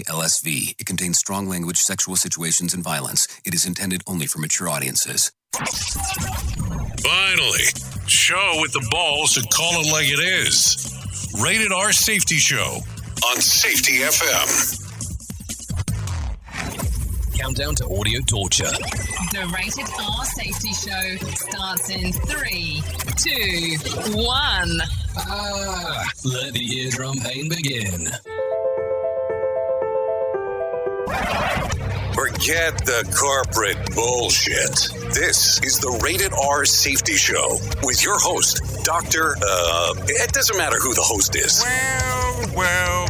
LSV. It contains strong language, sexual situations, and violence. It is intended only for mature audiences. Finally, show with the balls to call it like it is. Rated R Safety Show on Safety FM. Countdown to audio torture. The Rated R Safety Show starts in 3, 2, 1. Let the eardrum pain begin. Forget the corporate bullshit. This is the Rated R Safety Show with your host, Dr. It doesn't matter who the host is. Well,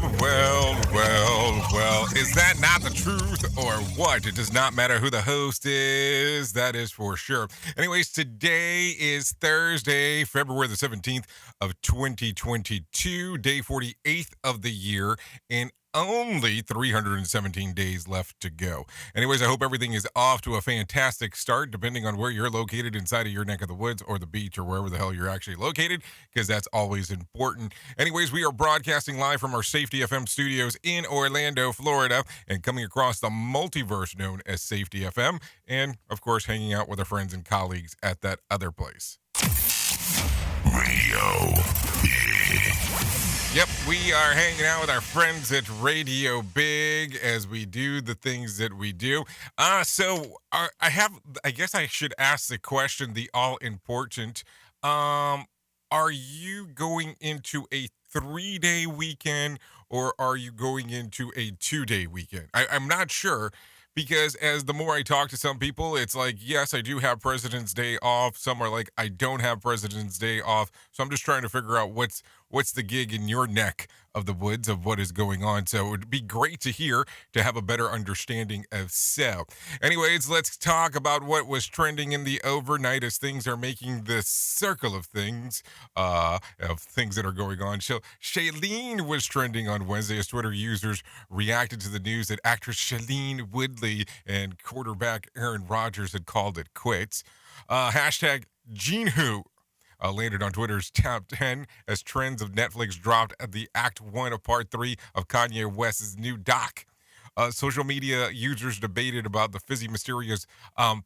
is that not the truth or what? It does not matter who the host is, that is for sure. Anyways, today is Thursday, February the 17th of 2022, day 48th of the year, and only 317 days left to go. Anyways, I hope everything is off to a fantastic start, depending on where you're located inside of your neck of the woods or the beach or wherever the hell you're actually located, because that's always important. Anyways, we are broadcasting live from our Safety FM studios in Orlando, Florida, and coming across the multiverse known as Safety FM, and, of course, hanging out with our friends and colleagues at that other place. Radio. Yep, we are hanging out with our friends at Radio Big as we do the things that we do. I guess I should ask the question, the all-important, are you going into a 3-day weekend or are you going into a 2-day weekend? I'm not sure. Because as the more I talk to some people, it's like, yes, I do have President's Day off. Some are like, I don't have President's Day off. So I'm just trying to figure out what's the gig in your neck of the woods of what is going on. So it would be great to hear, to have a better understanding of so. Anyways, let's talk about what was trending in the overnight as things are making the circle of things that are going on. So Shailene was trending on Wednesday as Twitter users reacted to the news that actress Shailene Woodley and quarterback Aaron Rodgers had called it quits. Hashtag GeneWho landed on Twitter's top 10 as trends of Netflix dropped at the Act 1 of Part 3 of Kanye West's new doc. Social media users debated about the fizzy, mysterious,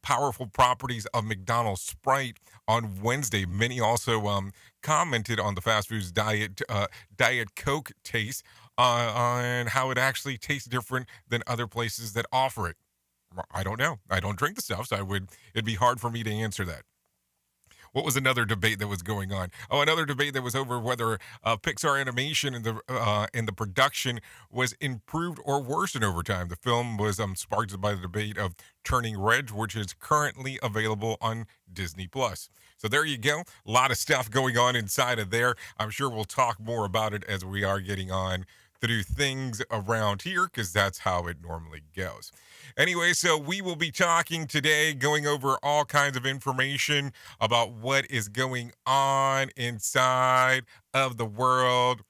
powerful properties of McDonald's Sprite on Wednesday. Many also commented on the fast food's Diet Coke taste on how it actually tastes different than other places that offer it. I don't know. I don't drink the stuff, so it'd be hard for me to answer that. What was another debate that was going on? Another debate that was over whether Pixar animation and the production was improved or worsened over time. The film was sparked by the debate of Turning Red, which is currently available on Disney+. So there you go. A lot of stuff going on inside of there. I'm sure we'll talk more about it as we are getting on through things around here, because that's how it normally goes. Anyway, so we will be talking today, going over all kinds of information about what is going on inside of the world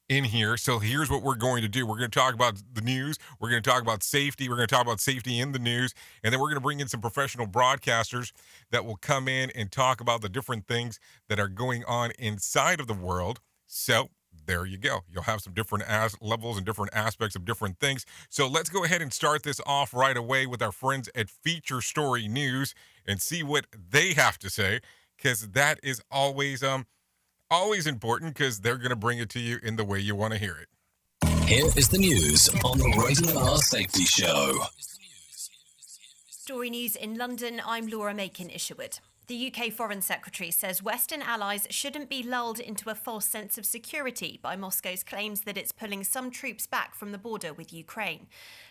in here. So here's what we're going to do. We're going to talk about the news. We're going to talk about safety. We're going to talk about safety in the news. And then we're going to bring in some professional broadcasters that will come in and talk about the different things that are going on inside of the world. So there you go. You'll have some different levels and different aspects of different things. So let's go ahead and start this off right away with our friends at Feature Story News and see what they have to say, because that is always important, because they're going to bring it to you in the way you want to hear it. Here is the news on the Rated R Safety Show. Story News in London, I'm Laura Makin-Isherwood. The UK Foreign Secretary says Western allies shouldn't be lulled into a false sense of security by Moscow's claims that it's pulling some troops back from the border with Ukraine.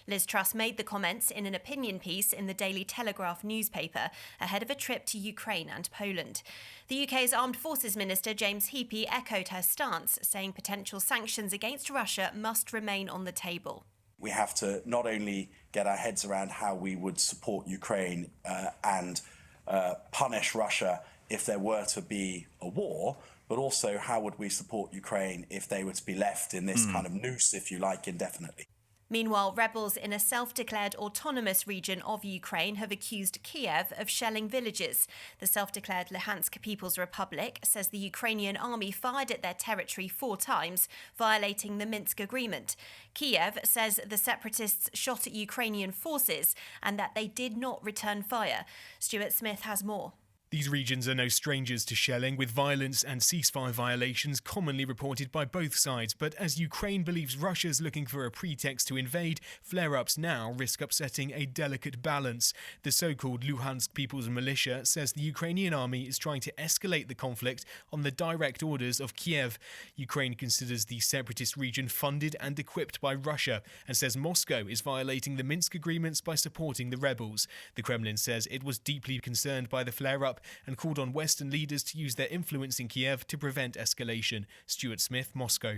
Liz Truss made the comments in an opinion piece in the Daily Telegraph newspaper ahead of a trip to Ukraine and Poland. The UK's Armed Forces Minister James Heappey echoed her stance, saying potential sanctions against Russia must remain on the table. We have to not only get our heads around how we would support Ukraine and punish Russia if there were to be a war, but also how would we support Ukraine if they were to be left in this kind of noose, if you like, indefinitely. Meanwhile, rebels in a self-declared autonomous region of Ukraine have accused Kiev of shelling villages. The self-declared Luhansk People's Republic says the Ukrainian army fired at their territory 4 times, violating the Minsk agreement. Kiev says the separatists shot at Ukrainian forces and that they did not return fire. Stuart Smith has more. These regions are no strangers to shelling, with violence and ceasefire violations commonly reported by both sides. But as Ukraine believes Russia's looking for a pretext to invade, flare-ups now risk upsetting a delicate balance. The so-called Luhansk People's Militia says the Ukrainian army is trying to escalate the conflict on the direct orders of Kiev. Ukraine considers the separatist region funded and equipped by Russia and says Moscow is violating the Minsk agreements by supporting the rebels. The Kremlin says it was deeply concerned by the flare-up and called on Western leaders to use their influence in Kiev to prevent escalation. Stuart Smith, Moscow.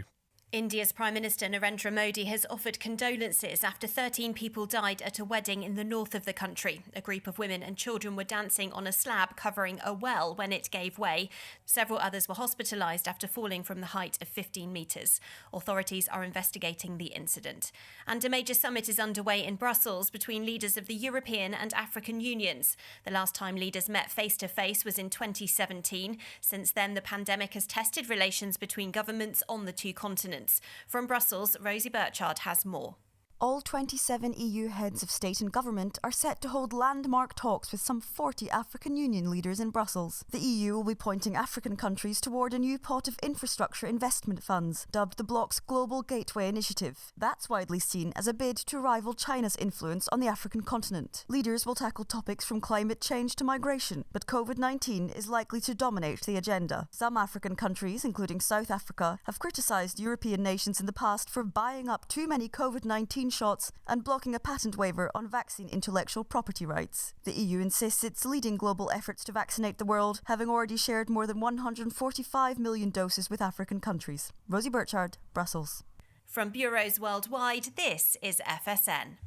India's Prime Minister Narendra Modi has offered condolences after 13 people died at a wedding in the north of the country. A group of women and children were dancing on a slab covering a well when it gave way. Several others were hospitalised after falling from the height of 15 metres. Authorities are investigating the incident. And a major summit is underway in Brussels between leaders of the European and African unions. The last time leaders met face-to-face was in 2017. Since then, the pandemic has tested relations between governments on the two continents. From Brussels, Rosie Burchard has more. All 27 EU heads of state and government are set to hold landmark talks with some 40 African Union leaders in Brussels. The EU will be pointing African countries toward a new pot of infrastructure investment funds, dubbed the bloc's Global Gateway Initiative. That's widely seen as a bid to rival China's influence on the African continent. Leaders will tackle topics from climate change to migration, but COVID-19 is likely to dominate the agenda. Some African countries, including South Africa, have criticised European nations in the past for buying up too many COVID-19 shots and blocking a patent waiver on vaccine intellectual property rights. The EU insists it's leading global efforts to vaccinate the world, having already shared more than 145 million doses with African countries. Rosie Burchard, Brussels. From bureaus worldwide, this is FSN.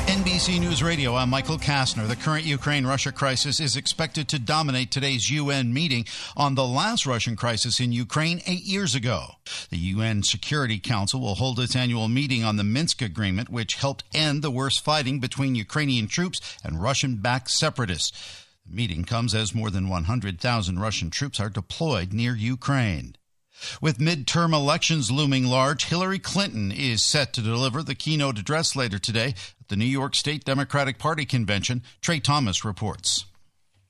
NBC News Radio, I'm Michael Kastner. The current Ukraine-Russia crisis is expected to dominate today's UN meeting on the last Russian crisis in Ukraine 8 years ago. The UN Security Council will hold its annual meeting on the Minsk Agreement, which helped end the worst fighting between Ukrainian troops and Russian-backed separatists. The meeting comes as more than 100,000 Russian troops are deployed near Ukraine. With midterm elections looming large, Hillary Clinton is set to deliver the keynote address later today at the New York State Democratic Party convention. Trey Thomas reports.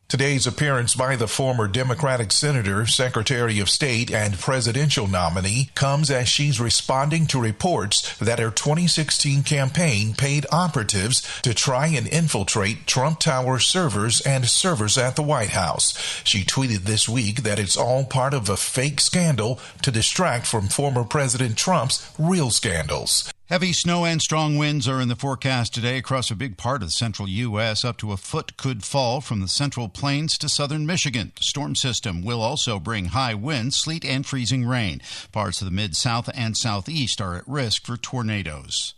Today's appearance by the former Democratic senator, Secretary of State, and presidential nominee comes as she's responding to reports that her 2016 campaign paid operatives to try and infiltrate Trump Tower servers and servers at the White House. She tweeted this week that it's all part of a fake scandal to distract from former President Trump's real scandals. Heavy snow and strong winds are in the forecast today across a big part of the central U.S. Up to a foot could fall from the central plains to southern Michigan. The storm system will also bring high winds, sleet, and freezing rain. Parts of the mid-south and southeast are at risk for tornadoes.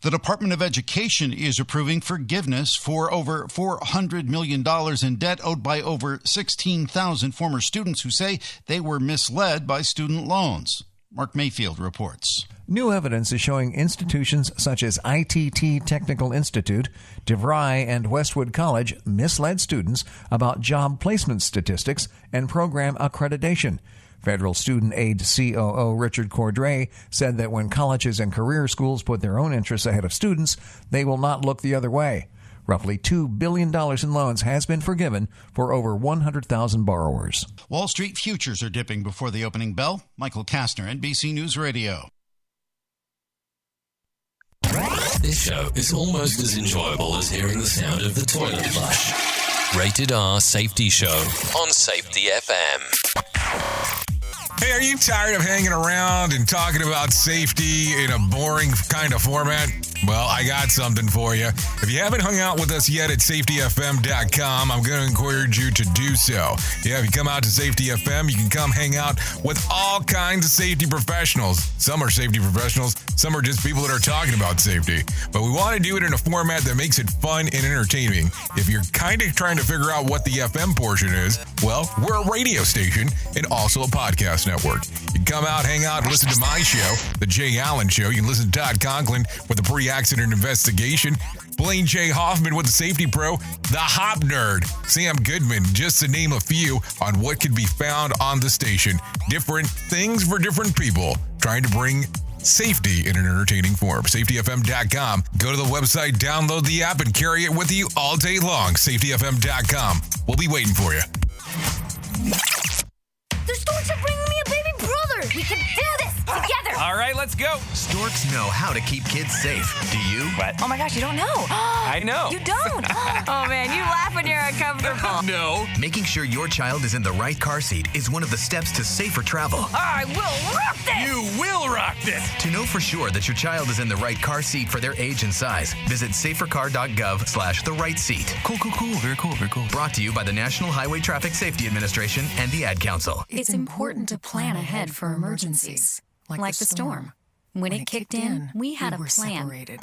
The Department of Education is approving forgiveness for over $400 million in debt owed by over 16,000 former students who say they were misled by student loans. Mark Mayfield reports. New evidence is showing institutions such as ITT Technical Institute, DeVry, and Westwood College misled students about job placement statistics and program accreditation. Federal Student Aid COO Richard Cordray said that when colleges and career schools put their own interests ahead of students, they will not look the other way. Roughly $2 billion in loans has been forgiven for over 100,000 borrowers. Wall Street futures are dipping before the opening bell. Michael Kastner, NBC News Radio. This show is almost as enjoyable as hearing the sound of the toilet flush. Rated R Safety Show on Safety FM. Hey, are you tired of hanging around and talking about safety in a boring kind of format? Well, I got something for you. If you haven't hung out with us yet at safetyfm.com, I'm going to encourage you to do so. Yeah, if you come out to Safety FM, you can come hang out with all kinds of safety professionals. Some are safety professionals, some are just people that are talking about safety. But we want to do it in a format that makes it fun and entertaining. If you're kind of trying to figure out what the FM portion is, well, we're a radio station and also a podcast network. You You can come out, hang out, and listen to my show, The Jay Allen Show. You can listen to Todd Conklin with the pre-accident investigation, Blaine J. Hoffman with the Safety Pro, the Hop Nerd, Sam Goodman, just to name a few on what can be found on the station. Different things for different people, trying to bring safety in an entertaining form. SafetyFM.com. Go to the website, download the app, and carry it with you all day long. SafetyFM.com. We'll be waiting for you. The storks are bringing me a baby brother. We can do this together. All right, let's go. Storks know how to keep kids safe. Do you? What? Oh my gosh, you don't know. I know. You don't. Oh man, you laugh when you're uncomfortable. No. Making sure your child is in the right car seat is one of the steps to safer travel. I will rock this. You will rock this. To know for sure that your child is in the right car seat for their age and size, visit safercar.gov/the right seat. Cool. Very cool. Brought to you by the National Highway Traffic Safety Administration and the Ad Council. It's important to plan ahead for emergencies, like the storm. When it kicked in, we had a plan. Separated.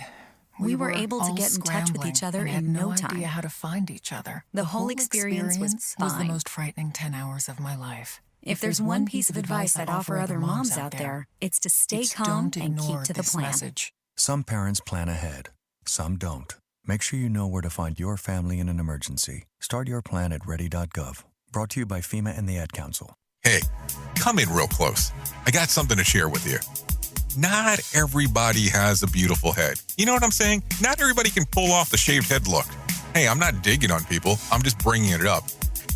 We were able to get in touch with each other in no time. Idea how to find each other. The whole experience was fine. the most frightening 10 hours of my life. If there's one piece of advice I'd offer other moms out there, it's to stay calm and keep to the plan. Message. Some parents plan ahead, some don't. Make sure you know where to find your family in an emergency. Start your plan at ready.gov. Brought to you by FEMA and the Ad Council. Hey, come in real close. I got something to share with you. Not everybody has a beautiful head. You know what I'm saying? Not everybody can pull off the shaved head look. Hey, I'm not digging on people. I'm just bringing it up.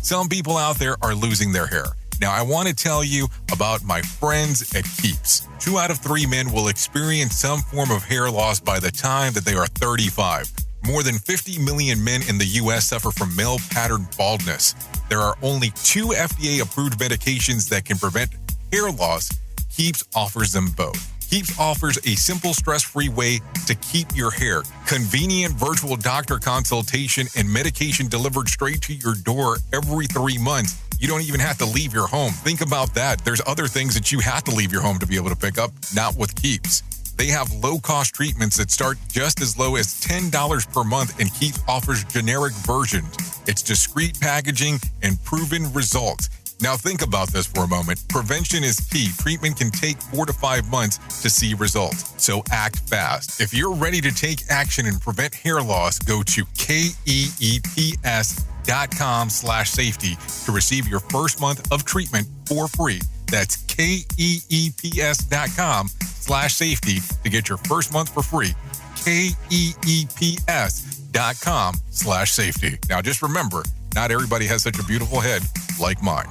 Some people out there are losing their hair. Now, I want to tell you about my friends at Keeps. 2 out of 3 men will experience some form of hair loss by the time that they are 35. More than 50 million men in the U.S. suffer from male pattern baldness. There are only 2 FDA-approved medications that can prevent hair loss. Keeps offers them both. Keeps offers a simple, stress-free way to keep your hair. Convenient virtual doctor consultation and medication delivered straight to your door every 3 months. You don't even have to leave your home. Think about that. There's other things that you have to leave your home to be able to pick up, not with Keeps. They have low-cost treatments that start just as low as $10 per month, and Keeps offers generic versions. It's discreet packaging and proven results. Now think about this for a moment. Prevention is key. Treatment can take 4 to 5 months to see results. So act fast. If you're ready to take action and prevent hair loss, go to keeps.com/safety to receive your first month of treatment for free. That's keeps.com/safety to get your first month for free. keeps.com/safety. Now just remember, not everybody has such a beautiful head like mine.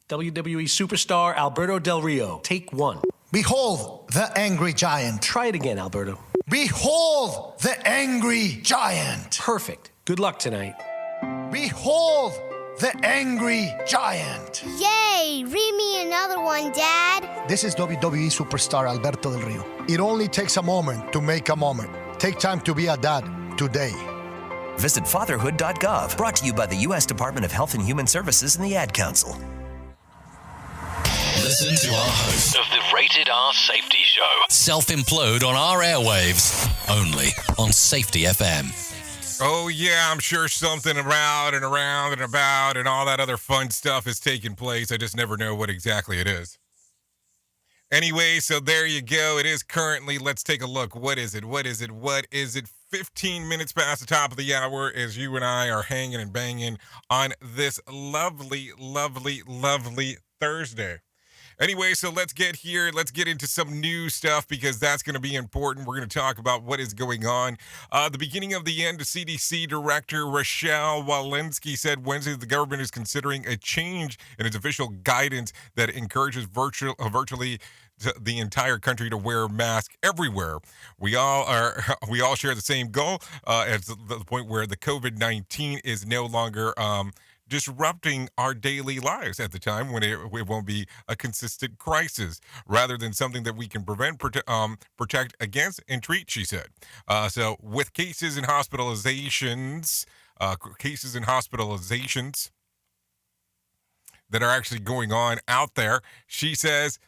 WWE superstar Alberto Del Rio. Take 1. Behold the angry giant. Try it again, Alberto. Behold the angry giant. Perfect. Good luck tonight. Behold the angry giant. Yay! Read me another one, Dad. This is WWE superstar Alberto Del Rio. It only takes a moment to make a moment. Take time to be a dad today. Visit fatherhood.gov. Brought to you by the U.S. Department of Health and Human Services and the Ad Council. Listen to our host of the Rated R Safety Show self-implode on our airwaves, only on Safety FM. Oh, yeah, I'm sure something around and around and about and all that other fun stuff is taking place. I just never know what exactly it is. Anyway, so there you go. It is currently, let's take a look. What is it? 15 minutes past the top of the hour as you and I are hanging and banging on this lovely, lovely, lovely Thursday. Anyway, so let's get here. Let's get into some new stuff because that's going to be important. We're going to talk about what is going on. The beginning of the end, the CDC Director Rochelle Walensky said Wednesday the government is considering a change in its official guidance that encourages virtually the entire country to wear masks everywhere. We all share the same goal at the point where the COVID-19 is no longer disrupting our daily lives at the time when it won't be a consistent crisis rather than something that we can protect against and treat, she said. So with cases and hospitalizations that are actually going on out there, she says,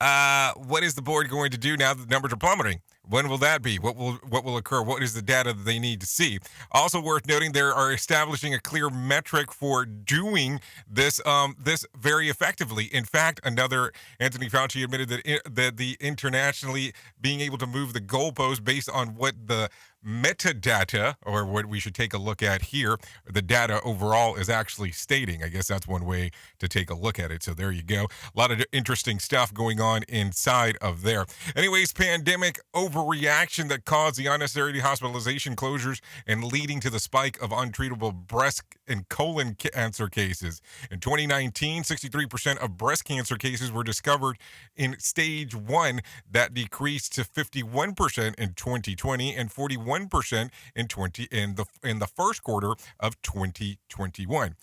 what is the board going to do now that the numbers are plummeting? When will that be? What will occur? What is the data that they need to see? Also worth noting, they are establishing a clear metric for doing this this very effectively. In fact, Anthony Fauci admitted that the internationally being able to move the goalpost based on what the metadata, or what we should take a look at here, the data overall is actually stating. I guess that's one way to take a look at it. So there you go. A lot of interesting stuff going on inside of there. Anyways, pandemic overreaction that caused the unnecessary hospitalization closures and leading to the spike of untreatable breast and colon cancer cases. In 2019, 63% of breast cancer cases were discovered in stage 1. That decreased to 51% in 2020 and 41% in the first quarter of 2021.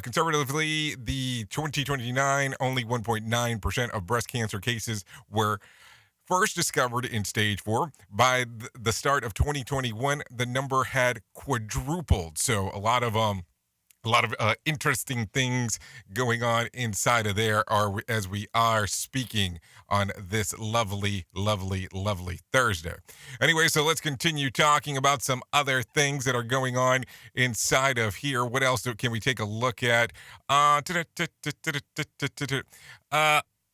Conservatively, the 2029, only 1.9% of breast cancer cases were first discovered in stage 4. By the start of 2021, the number had quadrupled. So a lot of interesting things going on inside of there as we are speaking on this lovely, lovely, lovely Thursday. Anyway, so let's continue talking about some other things that are going on inside of here. What else can we take a look at?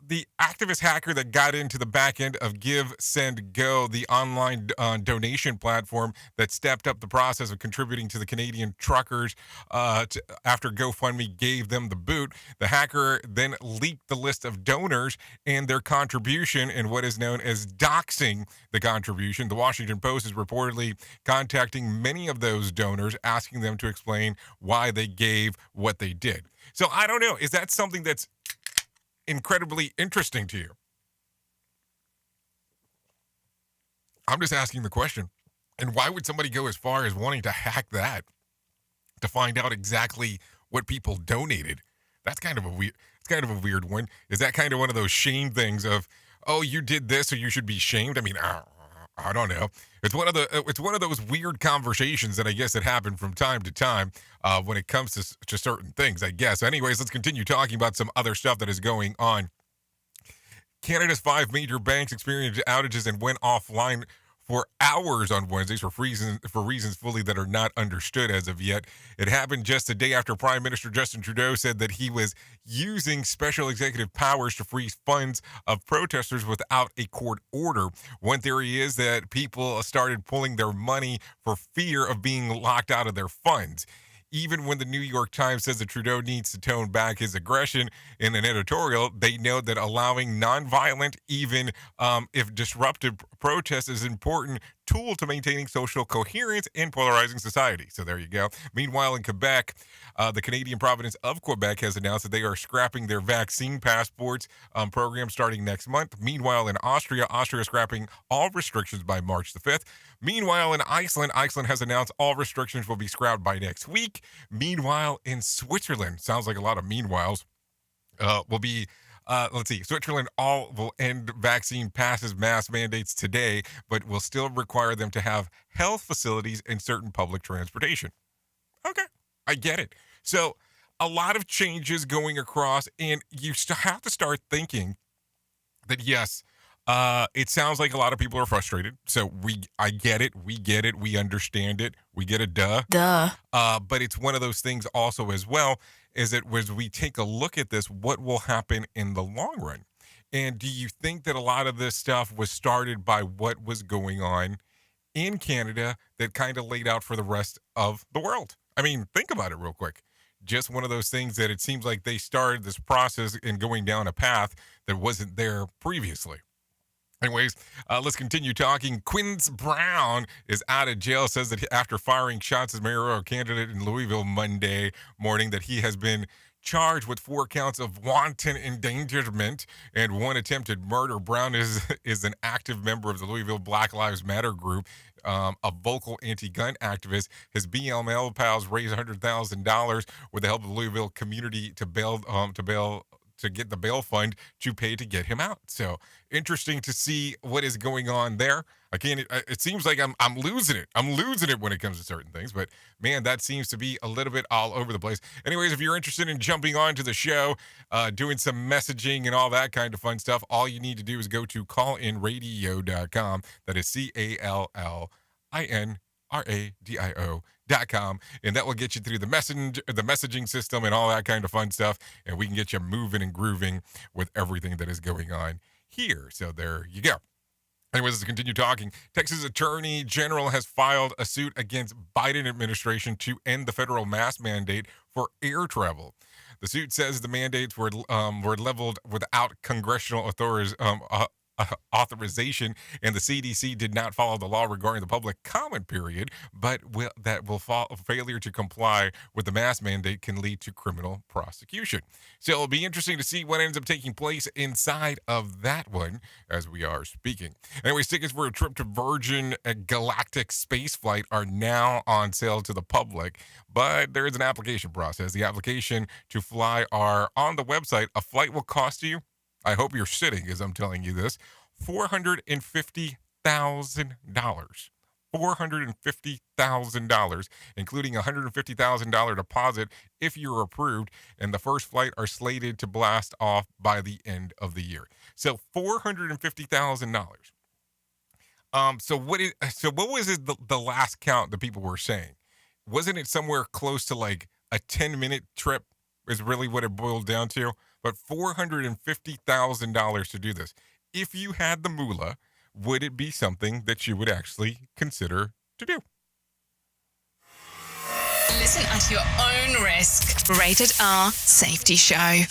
The activist hacker that got into the back end of Give, Send, Go, the online donation platform that stepped up the process of contributing to the Canadian truckers after GoFundMe gave them the boot. The hacker then leaked the list of donors and their contribution in what is known as doxing the contribution. The Washington Post is reportedly contacting many of those donors, asking them to explain why they gave what they did. So I don't know. Is that something that's incredibly interesting to you? I'm just asking the question. And why would somebody go as far as wanting to hack that to find out exactly what people donated? That's kind of a weird one. Is that kind of one of those shame things of, oh, you did this, so you should be shamed? I mean, I don't know. It's one of those weird conversations that I guess that happen from time to time when it comes to certain things, I guess. Anyways, let's continue talking about some other stuff that is going on. Canada's 5 major banks experienced outages and went offline for hours on Wednesdays for reasons fully that are not understood as of yet. It happened just a day after Prime Minister Justin Trudeau said that he was using special executive powers to freeze funds of protesters without a court order. One theory is that people started pulling their money for fear of being locked out of their funds. Even when the New York Times says that Trudeau needs to tone back his aggression in an editorial, they note that allowing nonviolent, even if disruptive protest is an important tool to maintaining social coherence in polarizing society. So there you go. Meanwhile, in Quebec, the Canadian province of Quebec has announced that they are scrapping their vaccine passports program starting next month. Meanwhile, in Austria is scrapping all restrictions by March the 5th. Meanwhile, in Iceland has announced all restrictions will be scrapped by next week. Meanwhile, in Switzerland, sounds like a lot of meanwhiles, will be Switzerland will end vaccine passes mask mandates today, but will still require them to have health facilities and certain public transportation. Okay, I get it. So a lot of changes going across, and you have to start thinking that, yes, it sounds like a lot of people are frustrated. So I get it. We get it. We understand it. We get it. Duh. But it's one of those things also as well, is that as we take a look at this, what will happen in the long run? And do you think that a lot of this stuff was started by what was going on in Canada that kind of laid out for the rest of the world? I mean, think about it real quick. Just one of those things that it seems like they started this process in going down a path that wasn't there previously. Anyways, let's continue talking. Quince Brown is out of jail, says that after firing shots as mayoral candidate in Louisville Monday morning, that he has been charged with 4 counts of wanton endangerment and 1 attempted murder. Brown is an active member of the Louisville Black Lives Matter group, a vocal anti-gun activist. His BLM pals raised $100,000 with the help of the Louisville community to bail to get the bail fund to pay to get him out. So interesting to see what is going on there. Again, it seems like I'm losing it. I'm losing it when it comes to certain things, but man, that seems to be a little bit all over the place. Anyways, if you're interested in jumping onto the show, doing some messaging and all that kind of fun stuff, all you need to do is go to callinradio.com. That is callinradio.com, and that will get you through the messaging system and all that kind of fun stuff, and we can get you moving and grooving with everything that is going on here. So there you go. Anyways, let's continue talking. Texas Attorney General has filed a suit against Biden administration to end the federal mask mandate for air travel. The suit says the mandates were leveled without congressional authorization, and the CDC did not follow the law regarding the public comment period, but failure to comply with the mask mandate can lead to criminal prosecution. So it'll be interesting to see what ends up taking place inside of that one as we are speaking. Anyways, tickets for a trip to Virgin Galactic space flight are now on sale to the public, but there is an application process. The application to fly are on the website. A flight will cost you, I hope you're sitting as I'm telling you this, $450,000. $450,000, including a $150,000 deposit if you're approved, and the first flight are slated to blast off by the end of the year. So $450,000. So what was it the last count that people were saying? Wasn't it somewhere close to like a 10-minute trip is really what it boiled down to? But $450,000 to do this. If you had the moolah, would it be something that you would actually consider to do? Listen at your own risk. Rated R Safety Show.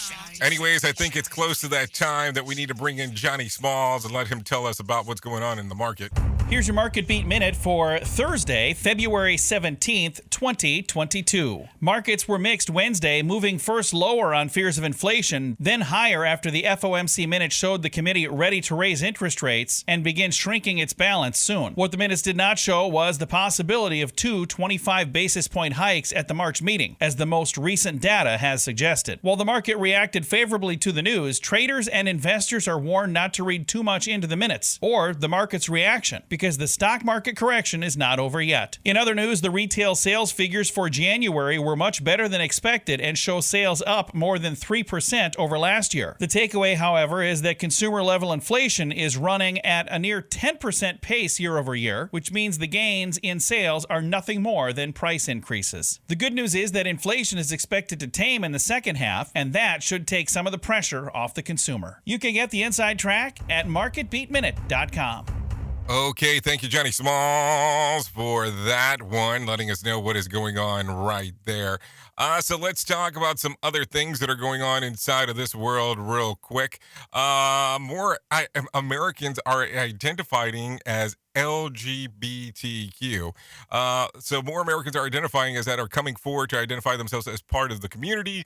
Anyways, I think it's close to that time that we need to bring in Johnny Smalls and let him tell us about what's going on in the market. Here's your Market Beat Minute for Thursday, February 17th, 2022. Markets were mixed Wednesday, moving first lower on fears of inflation, then higher after the FOMC minute showed the committee ready to raise interest rates and begin shrinking its balance soon. What the minutes did not show was the possibility of 2 25 basis point hikes at the March meeting, as the most recent data has suggested. While the market reacted favorably to the news, traders and investors are warned not to read too much into the minutes or the market's reaction, because the stock market correction is not over yet. In other news, the retail sales figures for January were much better than expected and show sales up more than 3% over last year. The takeaway, however, is that consumer level inflation is running at a near 10% pace year over year, which means the gains in sales are nothing more than price increases. The good news is that inflation is expected to tame in the second half, and that should take some of the pressure off the consumer. You can get the inside track at marketbeatminute.com. Okay, thank you, Johnny Smalls, for that one, letting us know what is going on right there. So let's talk about some other things that are going on inside of this world real quick. Americans are identifying as LGBTQ. So more Americans are identifying as that, are coming forward to identify themselves as part of the community.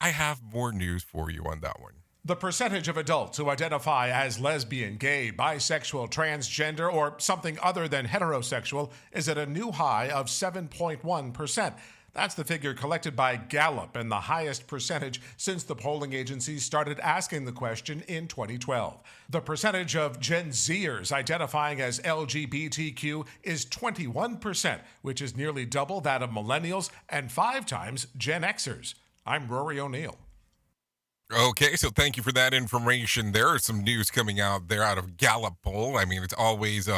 I have more news for you on that one. The percentage of adults who identify as lesbian, gay, bisexual, transgender, or something other than heterosexual is at a new high of 7.1%. That's the figure collected by Gallup, and the highest percentage since the polling agency started asking the question in 2012. The percentage of Gen Zers identifying as LGBTQ is 21%, which is nearly double that of millennials and 5 times Gen Xers. I'm Rory O'Neill. Okay, so thank you for that information. There is some news coming out there out of Gallup poll. I mean, it's always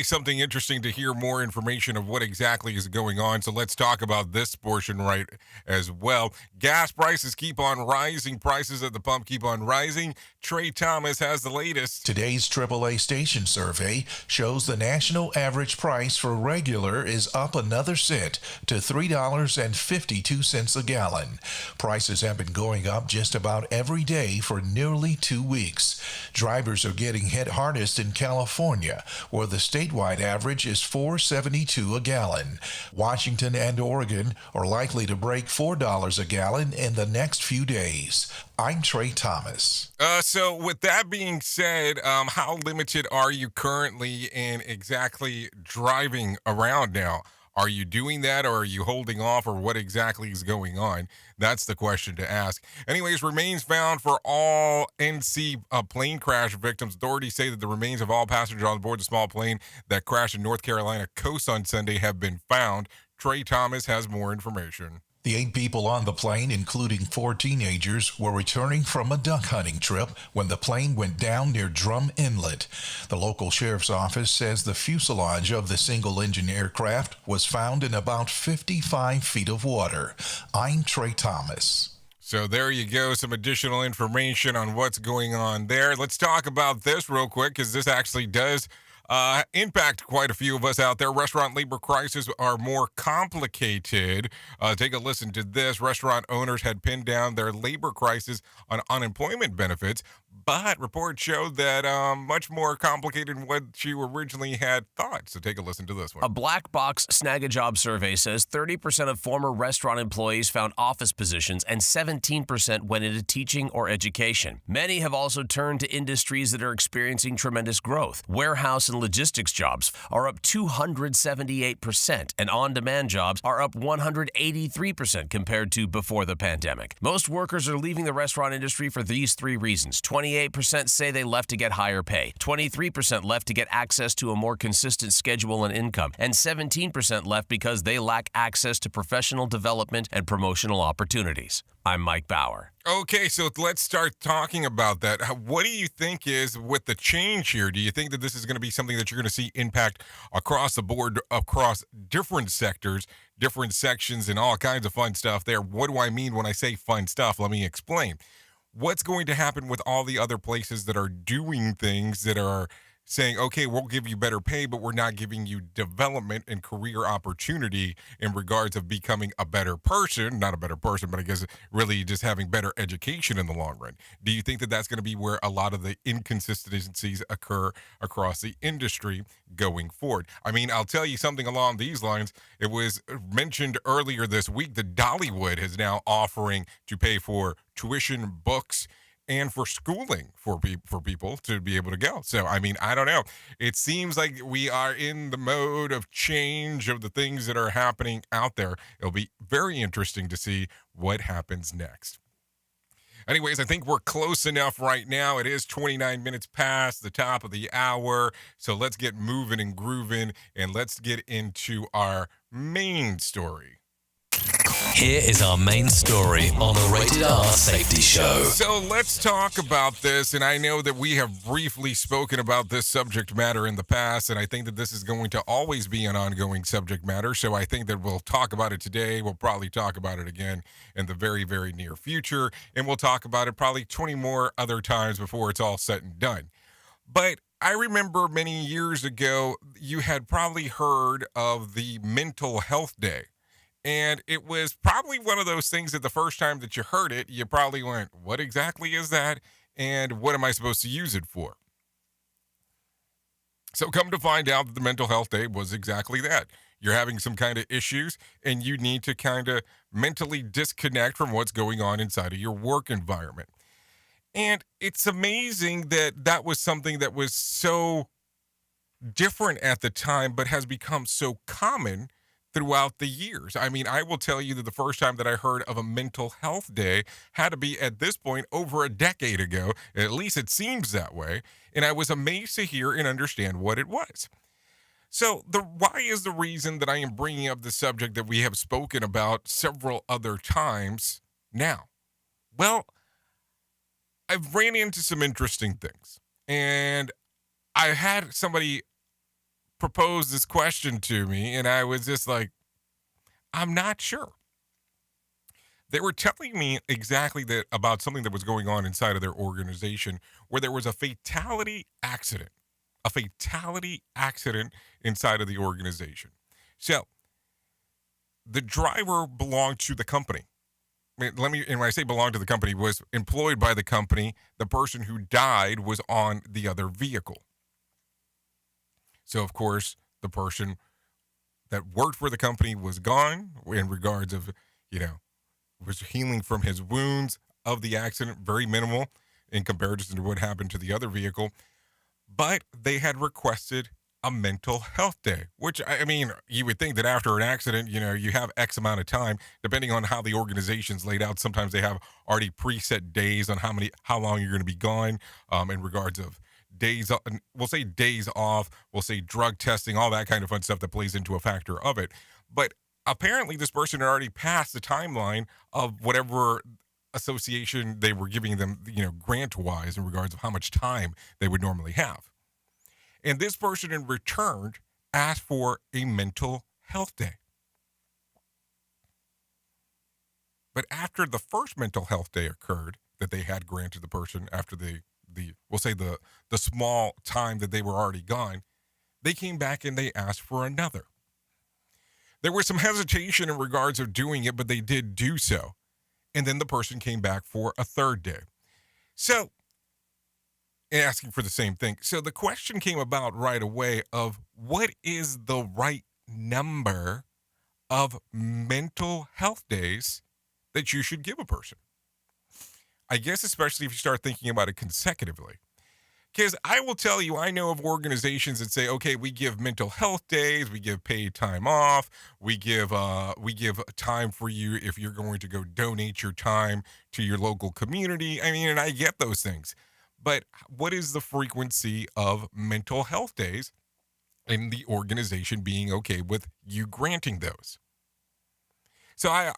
something interesting to hear more information of what exactly is going on. So let's talk about this portion right as well. Gas prices keep on rising. Prices at the pump keep on rising. Trey Thomas has the latest. Today's AAA station survey shows the national average price for regular is up another cent to $3.52 a gallon. Prices have been going up just about every day for nearly 2 weeks. Drivers are getting hit hardest in California, where the statewide average is $4.72 a gallon. Washington and Oregon are likely to break $4 a gallon in the next few days. I'm Trey Thomas. So with that being said, how limited are you currently in exactly driving around now? Are you doing that, or are you holding off, or what exactly is going on? That's the question to ask. Anyways, remains found for all NC plane crash victims. Authorities say that the remains of all passengers on board the small plane that crashed in North Carolina coast on Sunday have been found. Trey Thomas has more information. The 8 people on the plane, including 4 teenagers, were returning from a duck hunting trip when the plane went down near Drum Inlet. The local sheriff's office says the fuselage of the single-engine aircraft was found in about 55 feet of water. I'm Trey Thomas. So there you go, some additional information on what's going on there. Let's talk about this real quick, because this actually does impact quite a few of us out there. Restaurant labor crises are more complicated. Take a listen to this. Restaurant owners had pinned down their labor crisis on unemployment benefits, but reports showed that much more complicated than what you originally had thought. So take a listen to this one. A black box Snag-a-Job survey says 30% of former restaurant employees found office positions and 17% went into teaching or education. Many have also turned to industries that are experiencing tremendous growth. Warehouse and logistics jobs are up 278%, and on-demand jobs are up 183% compared to before the pandemic. Most workers are leaving the restaurant industry for these 3 reasons. 28% say they left to get higher pay, 23% left to get access to a more consistent schedule and income, and 17% left because they lack access to professional development and promotional opportunities. I'm Mike Bauer. Okay, so let's start talking about that. What do you think is with the change here? Do you think that this is going to be something that you're going to see impact across the board, across different sectors, different sections, and all kinds of fun stuff there? What do I mean when I say fun stuff? Let me explain. What's going to happen with all the other places that are doing things that are saying, okay, we'll give you better pay, but we're not giving you development and career opportunity in regards of becoming a better person, not a better person, but I guess really just having better education in the long run. Do you think that that's going to be where a lot of the inconsistencies occur across the industry going forward? I mean, I'll tell you something along these lines. It was mentioned earlier this week that Dollywood is now offering to pay for tuition, books, and for schooling for people to be able to go. So, I mean, I don't know. It seems like we are in the mode of change of the things that are happening out there. It'll be very interesting to see what happens next. Anyways, I think we're close enough right now. It is 29 minutes past the top of the hour. So let's get moving and grooving, and let's get into our main story. Here is our main story on the Rated R Safety Show. So let's talk about this, and I know that we have briefly spoken about this subject matter in the past, and I think that this is going to always be an ongoing subject matter, so I think that we'll talk about it today. We'll probably talk about it again in the very, very near future, and we'll talk about it probably 20 more other times before it's all said and done. But I remember many years ago, you had probably heard of the Mental Health Day. And it was probably one of those things that the first time that you heard it, you probably went, what exactly is that? And what am I supposed to use it for? So come to find out that the Mental Health Day was exactly that. You're having some kind of issues, and you need to kind of mentally disconnect from what's going on inside of your work environment. And it's amazing that that was something that was so different at the time, but has become so common throughout the years. I mean, I will tell you that the first time that I heard of a mental health day had to be at this point over a decade ago. At least it seems that way. And I was amazed to hear and understand what it was. So why is the reason that I am bringing up the subject that we have spoken about several other times now? Well, I've ran into some interesting things. And I had somebody proposed this question to me, and I was just like, I'm not sure. They were telling me exactly that about something that was going on inside of their organization, where there was a fatality accident inside of the organization. So the driver belonged to the company. And when I say belonged to the company, was employed by the company. The person who died was on the other vehicle. So, of course, the person that worked for the company was gone in regards of, was healing from his wounds of the accident, very minimal in comparison to what happened to the other vehicle. But they had requested a mental health day, which, I mean, you would think that after an accident, you have X amount of time, depending on how the organization's laid out. Sometimes they have already preset days on how long you're going to be gone, in regards of days. We'll say days off. We'll say drug testing, all that kind of fun stuff that plays into a factor of it. But apparently this person had already passed the timeline of whatever association they were giving them, grant-wise, in regards of how much time they would normally have. And this person in return asked for a mental health day. But after the first mental health day occurred that they had granted the person after we'll say the small time that they were already gone, they came back and they asked for another. There was some hesitation in regards of doing it, but they did do so. And then the person came back for a third day. So, asking for the same thing. So the question came about right away of what is the right number of mental health days that you should give a person? I guess especially if you start thinking about it consecutively. Because I will tell you, I know of organizations that say, okay, we give mental health days, we give paid time off, we give time for you if you're going to go donate your time to your local community. I mean, and I get those things. But what is the frequency of mental health days and the organization being okay with you granting those? So I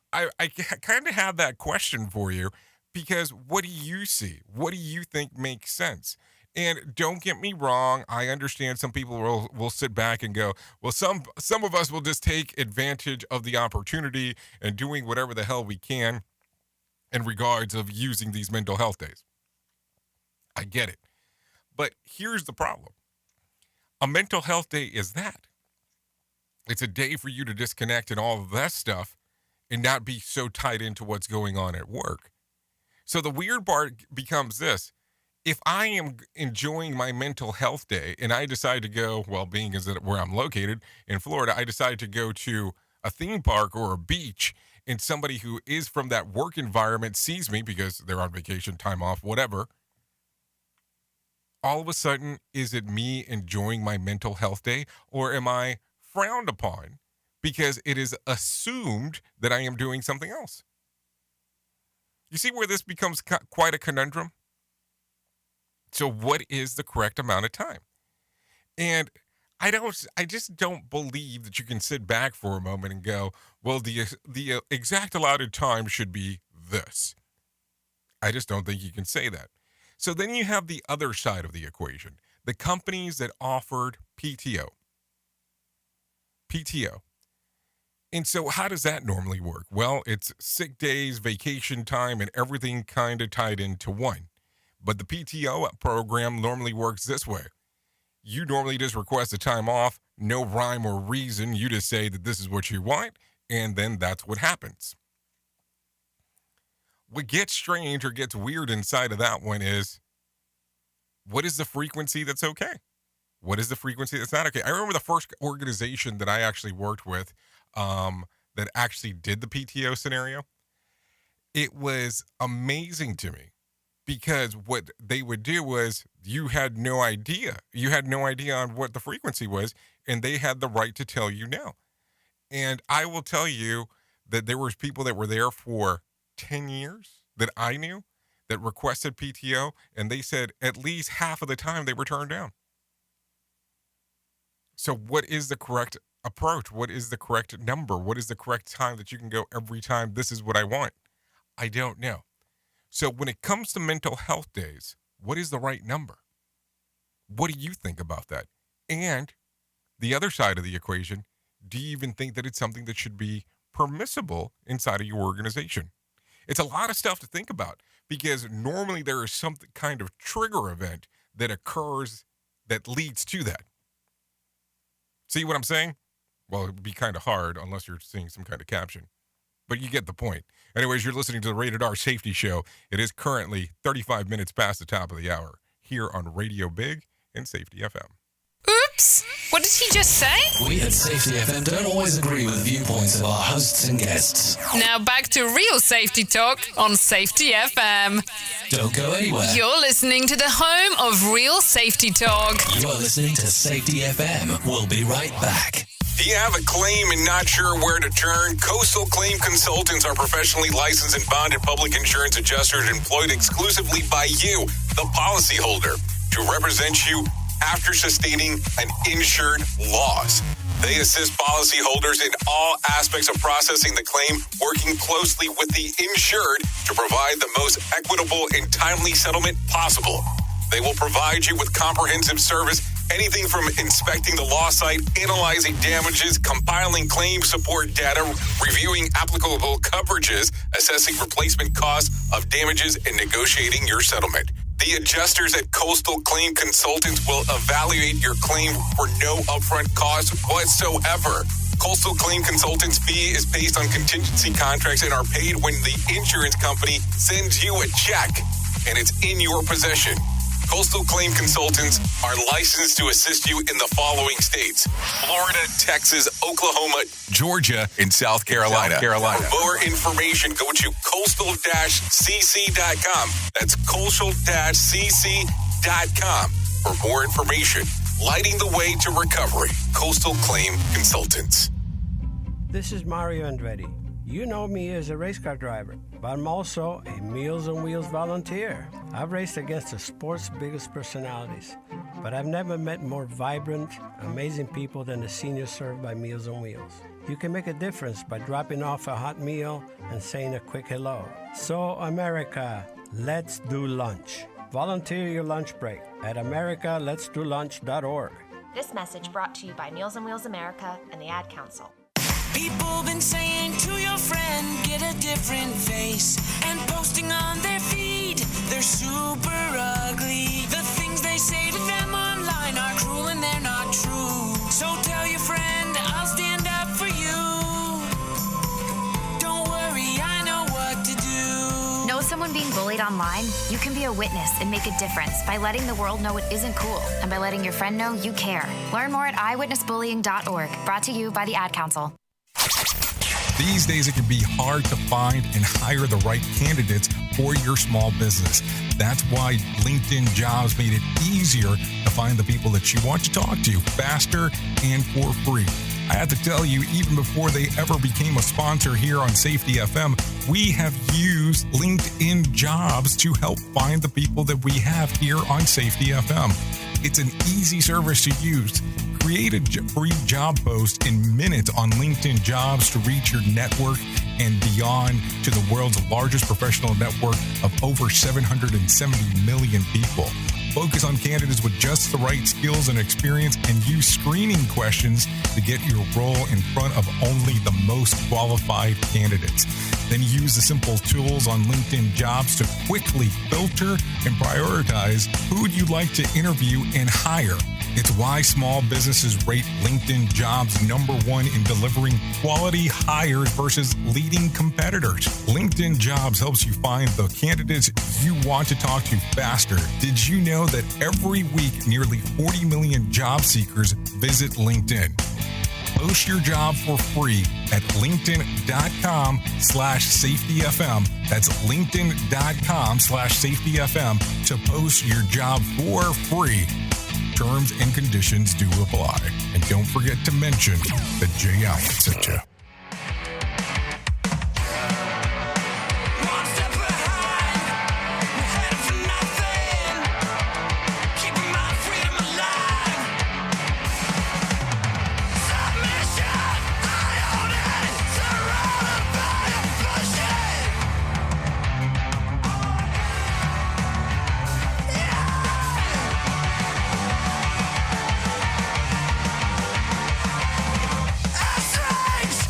kind of have that question for you, because what do you see? What do you think makes sense? And don't get me wrong, I understand some people will sit back and go, well, some of us will just take advantage of the opportunity and doing whatever the hell we can in regards of using these mental health days. I get it. But here's the problem. A mental health day is that. It's a day for you to disconnect and all of that stuff and not be so tied into what's going on at work. So the weird part becomes this. If I am enjoying my mental health day and I decide to go, well, being as where I'm located in Florida, I decide to go to a theme park or a beach, and somebody who is from that work environment sees me because they're on vacation, time off, whatever, all of a sudden, is it me enjoying my mental health day, or am I frowned upon because it is assumed that I am doing something else? You see where this becomes quite a conundrum? So what is the correct amount of time? And I just don't believe that you can sit back for a moment and go, well, the exact allotted time should be this. I just don't think you can say that. So then you have the other side of the equation, the companies that offered PTO. And so how does that normally work? Well, it's sick days, vacation time, and everything kind of tied into one. But the PTO program normally works this way. You normally just request a time off, no rhyme or reason. You just say that this is what you want, and then that's what happens. What gets strange or gets weird inside of that one is, what is the frequency that's okay? What is the frequency that's not okay? I remember the first organization that I actually worked with that actually did the PTO scenario. It was amazing to me because what they would do was you had no idea. You had no idea on what the frequency was, and they had the right to tell you no. And I will tell you that there was people that were there for 10 years that I knew that requested PTO, and they said at least half of the time they were turned down. So what is the correct approach? What is the correct number? What is the correct time that you can go every time? This is what I want. I don't know. So when it comes to mental health days, what is the right number? What do you think about that? And the other side of the equation, do you even think that it's something that should be permissible inside of your organization? It's a lot of stuff to think about because normally there is some kind of trigger event that occurs that leads to that. See what I'm saying? Well, it'd be kind of hard unless you're seeing some kind of caption. But you get the point. Anyways, you're listening to the Rated R Safety Show. It is currently 35 minutes past the top of the hour here on Radio Big and Safety FM. Oops! What What did he just say? We at Safety FM don't always agree with viewpoints of our hosts and guests. Now back to real safety talk on Safety FM. Don't go anywhere. You're listening to the home of real safety talk. You are listening to Safety FM. We'll be right back. Do you have a claim and not sure where to turn? Coastal Claim Consultants are professionally licensed and bonded public insurance adjusters employed exclusively by you, the policyholder, to represent you after sustaining an insured loss. They assist policyholders in all aspects of processing the claim, working closely with the insured to provide the most equitable and timely settlement possible. They will provide you with comprehensive service, anything from inspecting the loss site, analyzing damages, compiling claim support data, reviewing applicable coverages, assessing replacement costs of damages, and negotiating your settlement. The adjusters at Coastal Claim Consultants will evaluate your claim for no upfront cost whatsoever. Coastal Claim Consultants' fee is based on contingency contracts and are paid when the insurance company sends you a check and it's in your possession. Coastal Claim Consultants are licensed to assist you in the following states: Florida, Texas, Oklahoma, Georgia, and South Carolina. For more information, go to coastal-cc.com. That's coastal-cc.com. For more information, lighting the way to recovery. Coastal Claim Consultants. This is Mario Andretti. You know me as a race car driver, but I'm also a Meals on Wheels volunteer. I've raced against the sport's biggest personalities, but I've never met more vibrant, amazing people than the seniors served by Meals on Wheels. You can make a difference by dropping off a hot meal and saying a quick hello. So, America, let's do lunch. Volunteer your lunch break at americaletsdolunch.org. This message brought to you by Meals on Wheels America and the Ad Council. People been saying to your friend, get a different face, and posting on their feed, they're super ugly. The things they say to them online are cruel and they're not true. So tell your friend, I'll stand up for you. Don't worry, I know what to do. Know someone being bullied online? You can be a witness and make a difference by letting the world know it isn't cool and by letting your friend know you care. Learn more at eyewitnessbullying.org. Brought to you by the Ad Council. These days, it can be hard to find and hire the right candidates for your small business. That's why LinkedIn Jobs made it easier to find the people that you want to talk to faster and for free. I have to tell you, even before they ever became a sponsor here on Safety FM, we have used LinkedIn Jobs to help find the people that we have here on Safety FM. It's an easy service to use. Create a free job post in minutes on LinkedIn Jobs to reach your network and beyond to the world's largest professional network of over 770 million people. Focus on candidates with just the right skills and experience and use screening questions to get your role in front of only the most qualified candidates. Then use the simple tools on LinkedIn Jobs to quickly filter and prioritize who you'd like to interview and hire. It's why small businesses rate LinkedIn Jobs #1 in delivering quality hires versus leading competitors. LinkedIn Jobs helps you find the candidates you want to talk to faster. Did you know that every week nearly 40 million job seekers visit LinkedIn? Post your job for free at linkedin.com/safetyfm. That's linkedin.com/safetyfm to post your job for free. Terms and conditions do apply. And don't forget to mention that Jay Allen sent you. Strange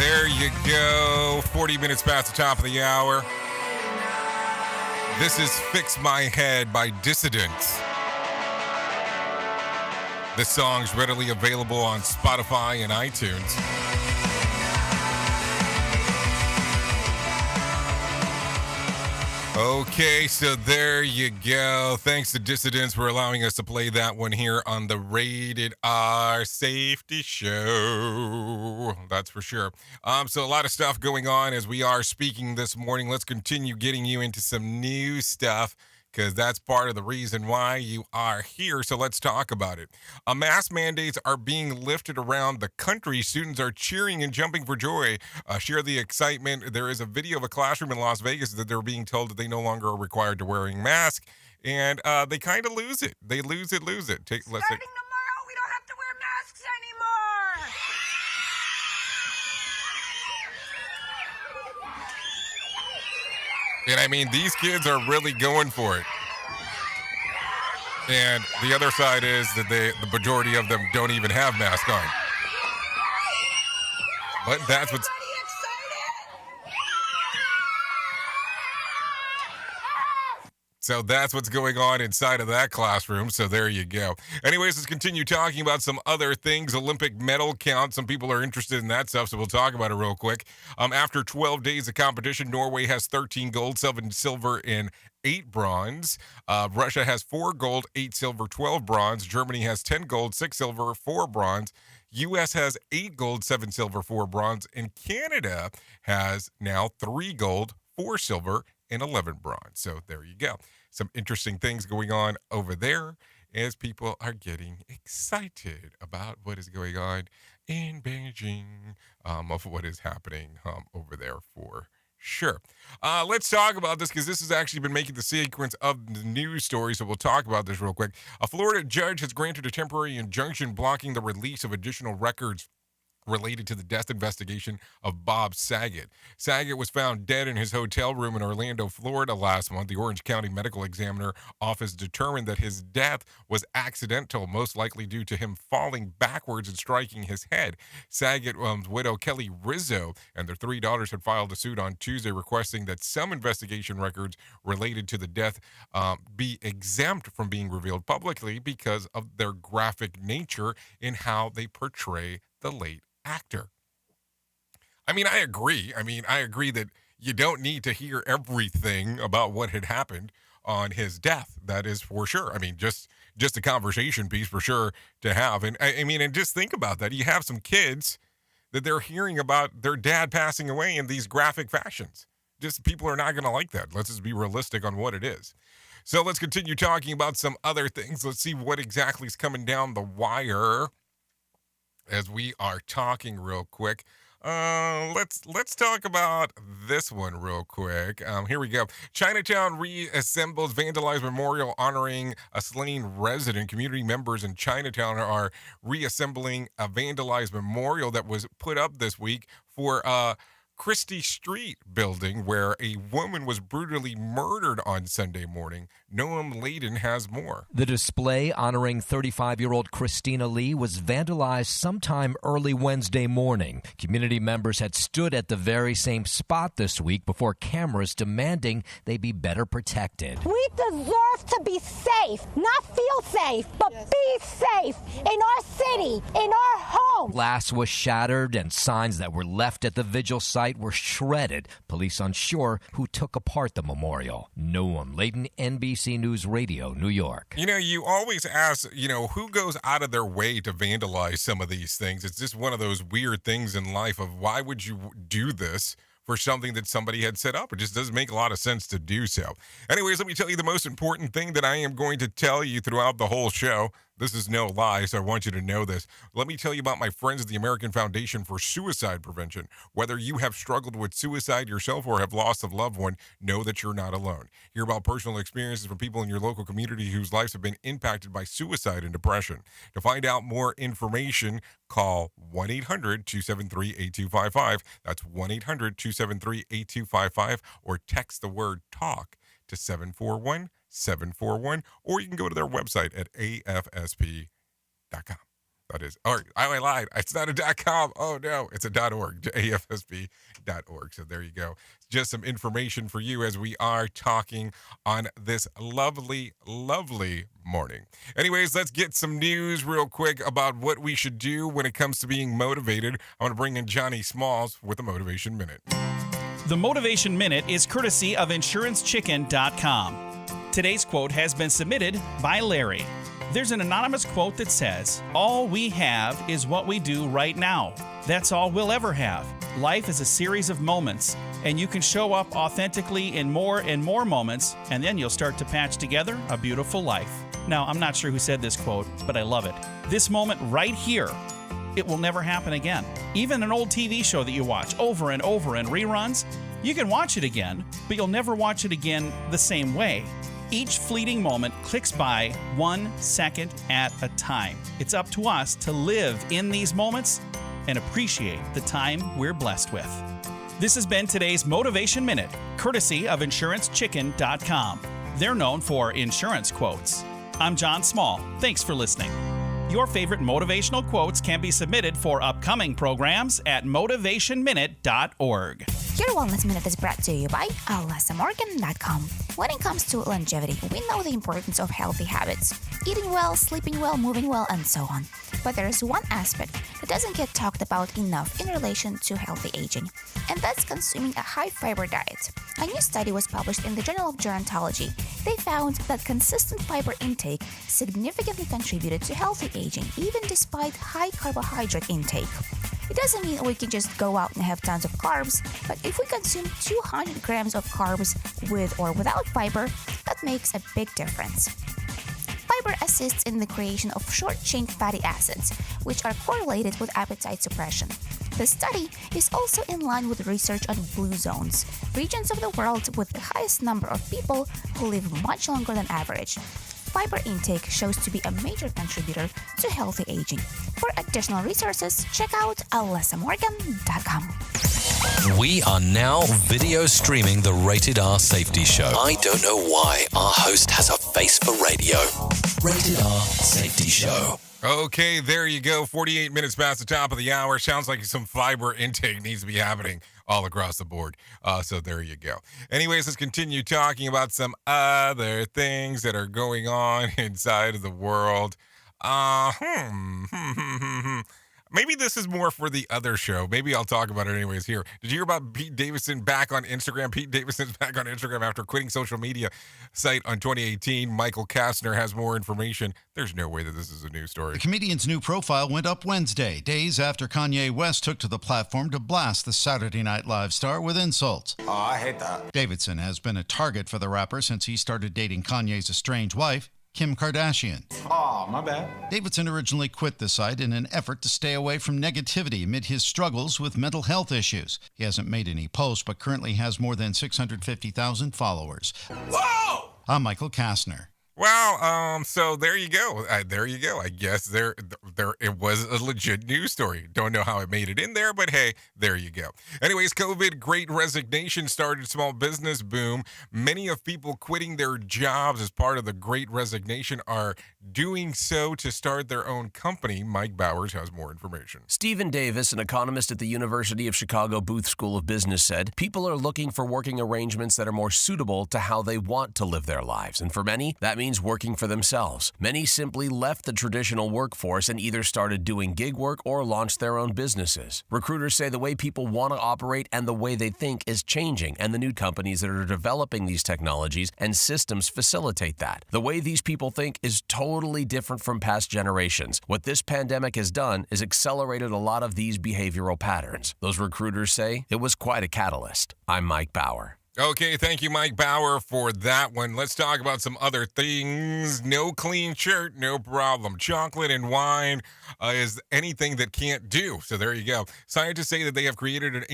there you go. 40 minutes past the top of the hour. This is Fix My Head by Dissidents. This song's readily available on Spotify and iTunes. Okay, so there you go. Thanks to Dissidents for allowing us to play that one here on the Rated R Safety Show. That's for sure. So a lot of stuff going on as we are speaking this morning. Let's continue getting you into some new stuff, because that's part of the reason why you are here. So let's talk about it. Mask mandates are being lifted around the country. Students are cheering and jumping for joy. Share the excitement. There is a video of a classroom in Las Vegas that they're being told that they no longer are required to wearing masks, and they kind of lose it. They lose it. Starting tomorrow, we don't have to wear masks anymore. And I mean, these kids are really going for it. And the other side is that the majority of them don't even have masks on. But that's what's... So that's what's going on inside of that classroom. So there you go. Anyways, let's continue talking about some other things. Olympic medal count. Some people are interested in that stuff, so we'll talk about it real quick. After 12 days of competition, Norway has 13 gold, 7 silver, and 8 bronze. Russia has 4 gold, 8 silver, 12 bronze. Germany has 10 gold, 6 silver, 4 bronze. U.S. has 8 gold, 7 silver, 4 bronze. And Canada has now 3 gold, 4 silver, and 11 bronze. So there you go. Some interesting things going on over there as people are getting excited about what is going on in Beijing, of what is happening over there for sure. Let's talk about this, because this has actually been making the sequence of the news story, so we'll talk about this real quick. A Florida judge has granted a temporary injunction blocking the release of additional records related to the death investigation of Bob Saget. Saget was found dead in his hotel room in Orlando, Florida last month. The Orange County Medical Examiner Office determined that his death was accidental, most likely due to him falling backwards and striking his head. Saget's widow, Kelly Rizzo, and their 3 daughters had filed a suit on Tuesday requesting that some investigation records related to the death be exempt from being revealed publicly because of their graphic nature in how they portray the late actor. I mean, I agree that you don't need to hear everything about what had happened on his death. That is for sure. I mean, just a conversation piece for sure to have. And I mean, and just think about that. You have some kids that they're hearing about their dad passing away in these graphic fashions. Just people are not going to like that. Let's just be realistic on what it is. So let's continue talking about some other things. Let's see what exactly is coming down the wire as we are talking real quick. Let's talk about this one real quick. Here we go. Chinatown reassembles vandalized memorial honoring a slain resident. Community members in Chinatown are reassembling a vandalized memorial that was put up this week for Christie Street building where a woman was brutally murdered on Sunday morning. Noam Layden has more. The display honoring 35-year-old Christina Lee was vandalized sometime early Wednesday morning. Community members had stood at the very same spot this week before cameras demanding they be better protected. We deserve to be safe, not feel safe, but be safe in our city, in our home. Glass was shattered and signs that were left at the vigil site were shredded. Police unsure who took apart the memorial. Noam Layden, NBC News Radio, New York. You know, you always ask, who goes out of their way to vandalize some of these things? It's just one of those weird things in life of why would you do this for something that somebody had set up? It just doesn't make a lot of sense to do so. Anyways, let me tell you the most important thing that I am going to tell you throughout the whole show. This is no lie, so I want you to know this. Let me tell you about my friends at the American Foundation for Suicide Prevention. Whether you have struggled with suicide yourself or have lost a loved one, know that you're not alone. Hear about personal experiences from people in your local community whose lives have been impacted by suicide and depression. To find out more information, call 1-800-273-8255. That's 1-800-273-8255, or text the word TALK to 741-741, or you can go to their website at afsp.com. That is, or I lied. It's not a .com. Oh no, it's a .org, AFSB.org. So there you go. Just some information for you as we are talking on this lovely, lovely morning. Anyways, let's get some news real quick about what we should do when it comes to being motivated. I want to bring in Johnny Smalls with a Motivation Minute. The Motivation Minute is courtesy of InsuranceChicken.com. Today's quote has been submitted by Larry. There's an anonymous quote that says, "All we have is what we do right now. That's all we'll ever have. Life is a series of moments, and you can show up authentically in more and more moments, and then you'll start to patch together a beautiful life." Now, I'm not sure who said this quote, but I love it. This moment right here, it will never happen again. Even an old TV show that you watch over and over in reruns, you can watch it again, but you'll never watch it again the same way. Each fleeting moment clicks by 1 second at a time. It's up to us to live in these moments and appreciate the time we're blessed with. This has been today's Motivation Minute, courtesy of InsuranceChicken.com. They're known for insurance quotes. I'm John Small. Thanks for listening. Your favorite motivational quotes can be submitted for upcoming programs at motivationminute.org. Your Wellness Minute is brought to you by AlessaMorgan.com. When it comes to longevity, we know the importance of healthy habits. Eating well, sleeping well, moving well, and so on. But there is one aspect that doesn't get talked about enough in relation to healthy aging, and that's consuming a high-fiber diet. A new study was published in the Journal of Gerontology. They found that consistent fiber intake significantly contributed to healthy aging, even despite high carbohydrate intake. It doesn't mean we can just go out and have tons of carbs, but if we consume 200 grams of carbs with or without fiber, that makes a big difference. Fiber assists in the creation of short-chain fatty acids, which are correlated with appetite suppression. The study is also in line with research on blue zones, regions of the world with the highest number of people who live much longer than average. Fiber intake shows to be a major contributor to healthy aging. For additional resources, check out AlessaMorgan.com. We are now video streaming the Rated R Safety Show. I don't know why our host has a face for radio. Rated R Safety Show. Okay, there you go. 48 minutes past the top of the hour. Sounds like some fiber intake needs to be happening all across the board. So there you go. Anyways, let's continue talking about some other things that are going on inside of the world. Maybe this is more for the other show. Maybe I'll talk about it anyways here. Did you hear about Pete Davidson back on Instagram? Pete Davidson's back on Instagram after quitting social media site on 2018. Michael Kastner has more information. There's no way that this is a news story. The comedian's new profile went up Wednesday, days after Kanye West took to the platform to blast the Saturday Night Live star with insults. Oh, I hate that. Davidson has been a target for the rapper since he started dating Kanye's estranged wife, Kim Kardashian. Oh, my bad. Davidson originally quit the site in an effort to stay away from negativity amid his struggles with mental health issues. He hasn't made any posts, but currently has more than 650,000 followers. Whoa! I'm Michael Kastner. Well, so there you go. There you go. I guess there it was a legit news story. Don't know how it made it in there, but hey, there you go. Anyways, COVID Great Resignation started small business boom. Many of people quitting their jobs as part of the Great Resignation are doing so to start their own company. Mike Bowers has more information. Stephen Davis, an economist at the University of Chicago Booth School of Business, said, "People are looking for working arrangements that are more suitable to how they want to live their lives. And for many, that means working for themselves. Many simply left the traditional workforce and either started doing gig work or launched their own businesses. Recruiters say the way people want to operate and the way they think is changing, and the new companies that are developing these technologies and systems facilitate that. The way these people think is totally different from past generations. What this pandemic has done is accelerated a lot of these behavioral patterns. Those recruiters say it was quite a catalyst." I'm Mike Bauer. Okay, thank you, Mike Bauer, for that one. Let's talk about some other things. No clean shirt, no problem. Chocolate and wine is anything that can't do. So there you go. Scientists say that they have created an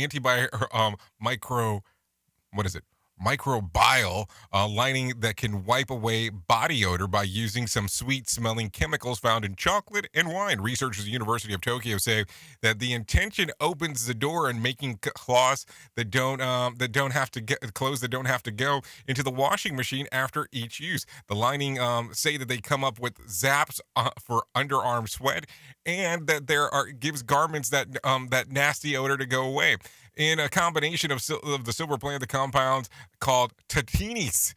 microbial lining that can wipe away body odor by using some sweet-smelling chemicals found in chocolate and wine. Researchers at the University of Tokyo say that the intention opens the door in making cloths that don't have to get clothes that don't have to go into the washing machine after each use. The lining say that they come up with zaps for underarm sweat, and that gives garments that nasty odor to go away. In a combination of the silver planted compounds called tatinis,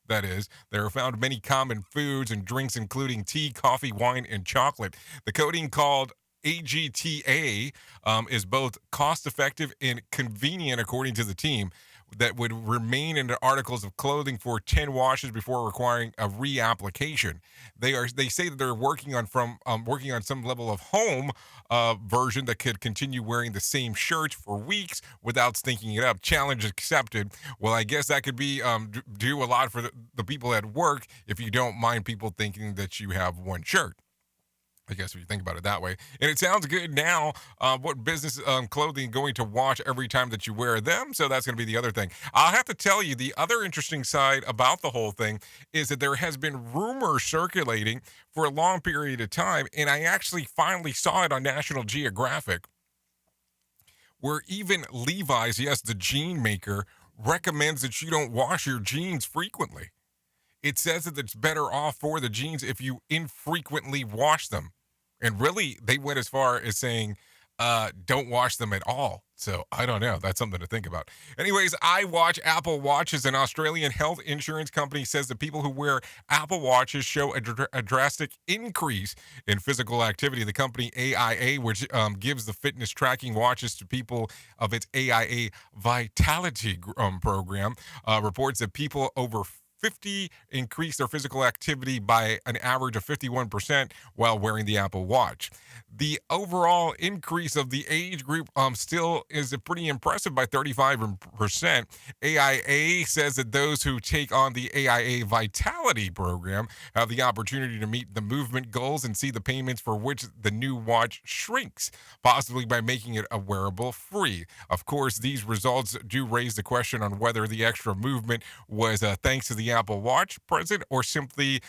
that is, there are found many common foods and drinks, including tea, coffee, wine, and chocolate. The coating called AGTA is both cost-effective and convenient, according to the team, that would remain in the articles of clothing for 10 washes before requiring a reapplication. They say that they're working on some level of home version that could continue wearing the same shirts for weeks without stinking it up. Challenge accepted. Well, I guess that could be do a lot for the people at work if you don't mind people thinking that you have one shirt. I guess if you think about it that way. And it sounds good now. What business clothing going to wash every time that you wear them? So that's going to be the other thing. I'll have to tell you, the other interesting side about the whole thing is that there has been rumors circulating for a long period of time, and I actually finally saw it on National Geographic, where even Levi's, yes, the jean maker, recommends that you don't wash your jeans frequently. It says that it's better off for the jeans if you infrequently wash them. And really, they went as far as saying, don't wash them at all. So I don't know. That's something to think about. Anyways, Apple Watches. An Australian health insurance company says that people who wear Apple Watches show a drastic increase in physical activity. The company AIA, which gives the fitness tracking watches to people of its AIA Vitality program, reports that people over 50 increase their physical activity by an average of 51% while wearing the Apple Watch. The overall increase of the age group still is pretty impressive by 35%. AIA says that those who take on the AIA Vitality program have the opportunity to meet the movement goals and see the payments for which the new watch shrinks, possibly by making it a wearable free. Of course, these results do raise the question on whether the extra movement was thanks to the Apple Watch present, or simply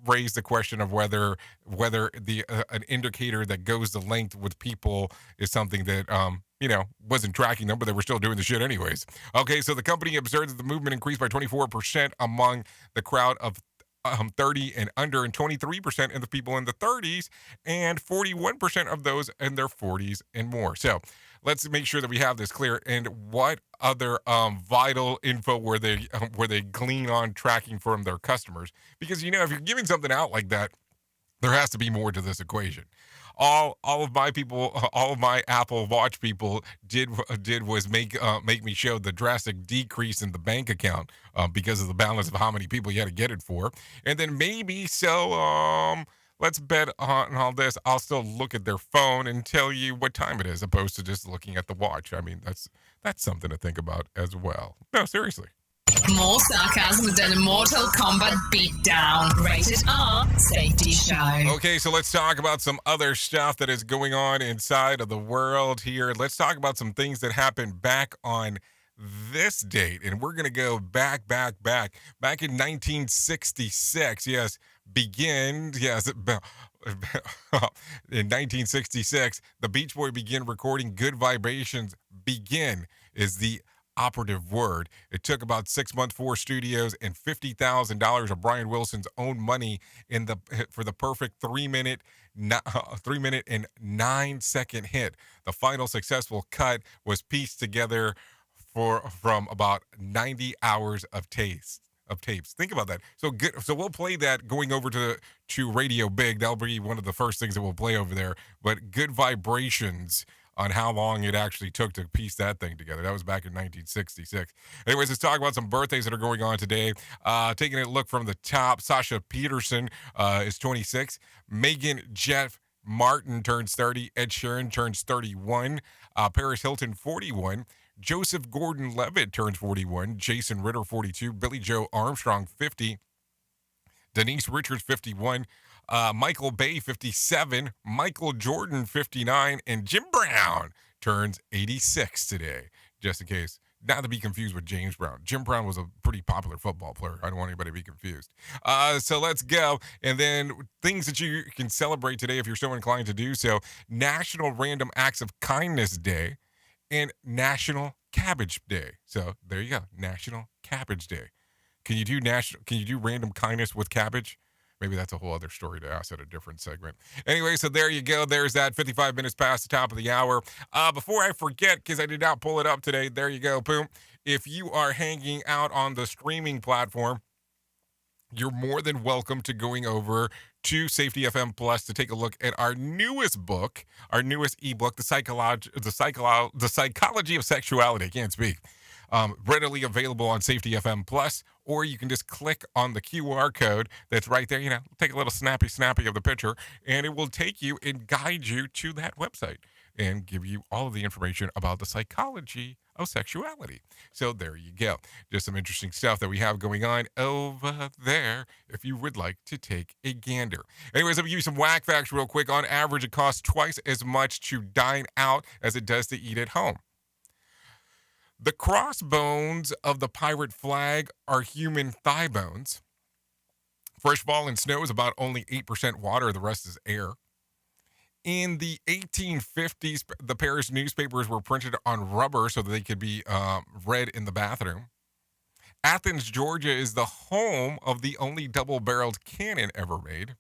raise the question of whether the an indicator that goes the length with people is something that wasn't tracking them, but they were still doing the shit anyways. Okay, so the company observed that the movement increased by 24% among the crowd of 30 and under, and 23% in the people in the 30s, and 41% of those in their 40s and more. So let's make sure that we have this clear. And what other vital info were they glean on tracking from their customers? Because if you're giving something out like that, there has to be more to this equation. All of my Apple Watch people did was make me show the drastic decrease in the bank account because of the balance of how many people you had to get it for. And then maybe let's bet on all this, I'll still look at their phone and tell you what time it is, opposed to just looking at the watch. I mean, that's something to think about as well. No, seriously. More sarcasm than a Mortal Kombat beatdown. Rated R Safety Show. Okay, so let's talk about some other stuff that is going on inside of the world here. Let's talk about some things that happened back on this date. And we're going to go back in 1966. Yes, in 1966, the Beach Boys began recording Good Vibrations. Begin is the operative word. It took about 6 months, 4 studios, and $50,000 of Brian Wilson's own money for the perfect 3 minute and 9 second hit. The final successful cut was pieced together from about 90 hours of tapes. Think about that. So we'll play that going over to Radio Big. That'll be one of the first things that we'll play over there. But Good Vibrations, on how long it actually took to piece that thing together. That was back in 1966. Anyways, let's talk about some birthdays that are going on today. Taking a look from the top, Sasha Peterson is 26. Megan Jeff Martin turns 30. Ed Sheeran turns 31. Paris Hilton, 41. Joseph Gordon-Levitt turns 41. Jason Ritter, 42. Billy Joe Armstrong, 50. Denise Richards, 51. Michael Bay, 57. Michael Jordan, 59. And Jim Brown turns 86 today, just in case Not to be confused with James Brown. Jim Brown was a pretty popular football player. I don't want anybody to be confused. So let's go. And then things that you can celebrate today if you're so inclined to do so. National Random Acts of Kindness Day and National Cabbage Day. So there you go. National Cabbage Day. Can you do random kindness with cabbage? Maybe that's a whole other story to ask at a different segment. Anyway, so there you go. There's that 55 minutes past the top of the hour. Before I forget, because I did not pull it up today, there you go. Boom. If you are hanging out on the streaming platform, you're more than welcome to going over to Safety FM Plus to take a look at our newest book, our newest ebook, The Psychology of Sexuality. I can't speak. Readily available on Safety FM Plus, or you can just click on the QR code that's right there. Take a little snappy of the picture, and it will take you and guide you to that website and give you all of the information about the psychology of sexuality. So there you go. Just some interesting stuff that we have going on over there if you would like to take a gander. Anyways, let me give you some whack facts real quick. On average, it costs twice as much to dine out as it does to eat at home. The crossbones of the pirate flag are human thigh bones. Fresh fallen snow is about only 8% water. The rest is air. In the 1850s, the Paris newspapers were printed on rubber so that they could be read in the bathroom. Athens, Georgia is the home of the only double-barreled cannon ever made.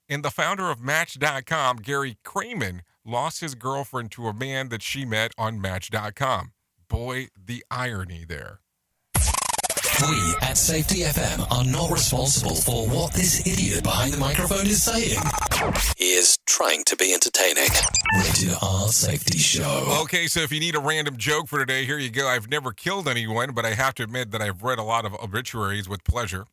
And the founder of Match.com, Gary Crayman, lost his girlfriend to a man that she met on Match.com. Boy, the irony there. We at Safety FM are not responsible for what this idiot behind the microphone is saying. He is trying to be entertaining. Rated R Safety Show. Okay, so if you need a random joke for today, here you go. I've never killed anyone, but I have to admit that I've read a lot of obituaries with pleasure.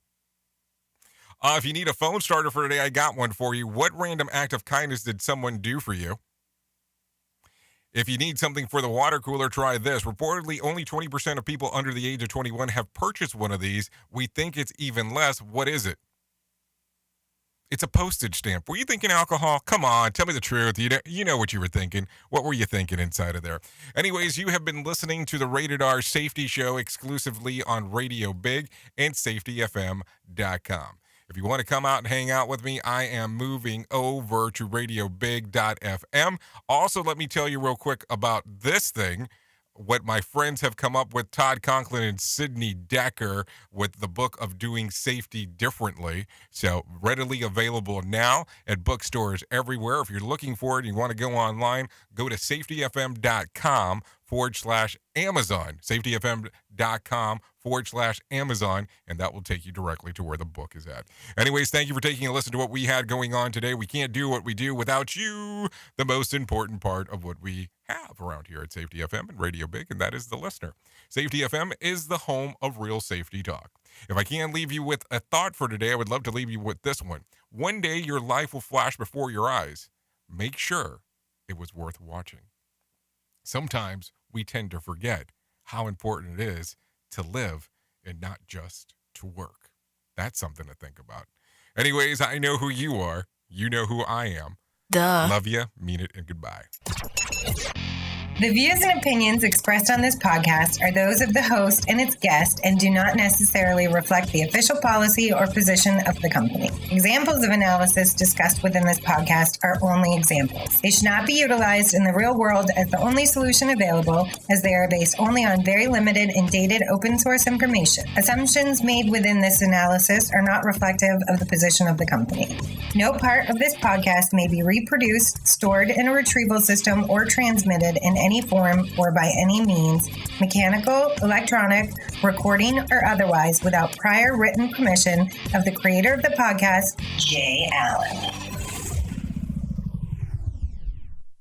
If you need a phone starter for today, I got one for you. What random act of kindness did someone do for you? If you need something for the water cooler, try this. Reportedly, only 20% of people under the age of 21 have purchased one of these. We think it's even less. What is it? It's a postage stamp. Were you thinking alcohol? Come on, tell me the truth. You know what you were thinking. What were you thinking inside of there? Anyways, you have been listening to the Rated R Safety Show exclusively on Radio Big and safetyfm.com. If you want to come out and hang out with me, I am moving over to radiobig.fm. Also, let me tell you real quick about this thing, what my friends have come up with, Todd Conklin and Sydney Decker, with the book of Doing Safety Differently. So readily available now at bookstores everywhere. If you're looking for it and you want to go online, go to safetyfm.com/Amazon, safetyfm.com/Amazon, and that will take you directly to where the book is at. Anyways, thank you for taking a listen to what we had going on today. We can't do what we do without you, the most important part of what we have around here at Safety FM and Radio Big, and that is the listener. Safety FM is the home of real safety talk. If I can leave you with a thought for today, I would love to leave you with this one. One day your life will flash before your eyes. Make sure it was worth watching. Sometimes we tend to forget how important it is to live and not just to work. That's something to think about. Anyways, I know who you are. You know who I am. Duh. Love you, mean it, and goodbye. The views and opinions expressed on this podcast are those of the host and its guest and do not necessarily reflect the official policy or position of the company. Examples of analysis discussed within this podcast are only examples. They should not be utilized in the real world as the only solution available, as they are based only on very limited and dated open source information. Assumptions made within this analysis are not reflective of the position of the company. No part of this podcast may be reproduced, stored in a retrieval system, or transmitted in any form or by any means, mechanical, electronic, recording, or otherwise, without prior written permission of the creator of the podcast, Jay Allen.